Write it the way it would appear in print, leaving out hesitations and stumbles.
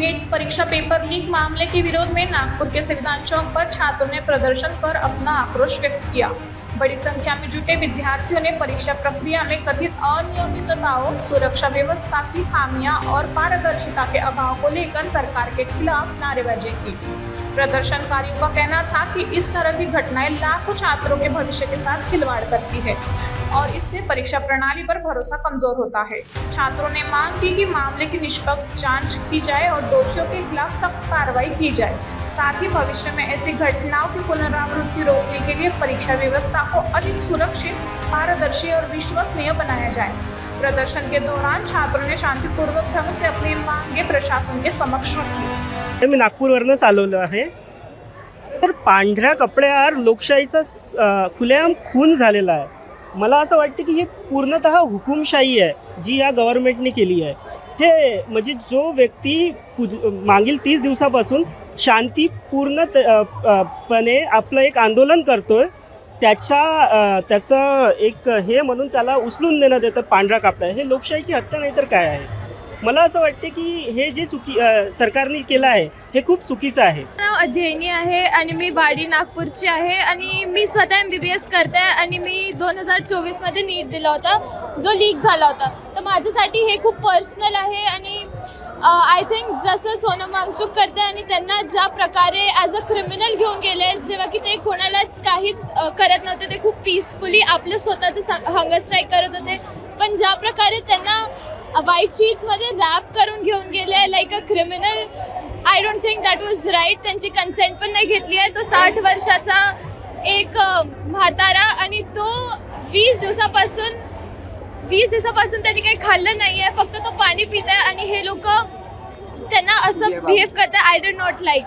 नीट परीक्षा paper leak मामले के विरोध में नागपुर के संविधान चौक पर छात्रों ने प्रदर्शन कर अपना आक्रोश व्यक्त किया। बड़ी संख्या में जुटे विद्यार्थियों ने परीक्षा प्रक्रिया में कथित अनियमितताओं, सुरक्षा व्यवस्था की खामियां और पारदर्शिता के अभाव को लेकर सरकार के खिलाफ नारेबाजी की। प्रदर्शनकारियों का कहना था कि इस तरह की घटनाएं लाखों छात्रों के भविष्य के साथ खिलवाड़ करती है और इससे परीक्षा प्रणाली पर भरोसा कमजोर होता है। छात्रों ने मांग की कि मामले की निष्पक्ष जांच की जाए और दोषियों के खिलाफ सख्त कार्रवाई की जाए। साथ ही भविष्य में ऐसी घटनाओं की पुनरावृत्ति रोकने के लिए परीक्षा व्यवस्था को अधिक सुरक्षित, पारदर्शी और विश्वसनीय बनाया जाए। प्रदर्शन के दौरान छात्रों ने शांतिपूर्वक ढंग से अपनी मांगे प्रशासन के समक्ष रखी। मी नागपूरवरनंच आलेलो आहे। तर पांढऱ्या कपड्यावर लोकशाहीचा खुलेआम खून झालेला आहे। मला असं वाटतं की हे पूर्णतः हुकुमशाही आहे जी या गव्हर्नमेंटने केली आहे। हे म्हणजे जो व्यक्ती मागील 30 दिवसापासून शांतिपूर्णपणे आपलं एक आंदोलन करतोय त्याचं एक हे म्हणून त्याला उचलून देण्यात येतं पांढरा कपडा। हे लोकशाहीची हत्या नाही तर काय आहे। मला असं वाटते की हे जे सरकारने केलं आहे हे खूप चुकीचं आहे। नाव अध्ययनी आहे आणि मी वाडी नागपूरची आहे आणि मी स्वतः MBBS करते आणि मी 2024 मध्ये नीट दिला होता जो लीक झाला होता। तर माझ्यासाठी हे खूप पर्सनल आहे आणि आय थिंक जसं सोनम वांगचूक करते आणि त्यांना ज्या प्रकारे ॲज अ क्रिमिनल घेऊन गेले, जेव्हा की ते कोणालाच काहीच करत नव्हते, ते खूप पीसफुली आपलं स्वतःचं हंगर स्ट्राईक करत होते, पण ज्या प्रकारे त्यांना व्हाईट शीट्समध्ये रॅप करून घेऊन गेले like a criminal, I don't think that was right. त्यांची कन्सेंट पण नाही घेतली आहे। तो 60 वर्षाचा एक म्हातारा आणि तो 20 दिवसापासून त्यांनी काही खाल्लं नाही आहे, फक्त तो पाणी पित आहे आणि हे लोक त्यांना असं बिहेव करतात। I do not like.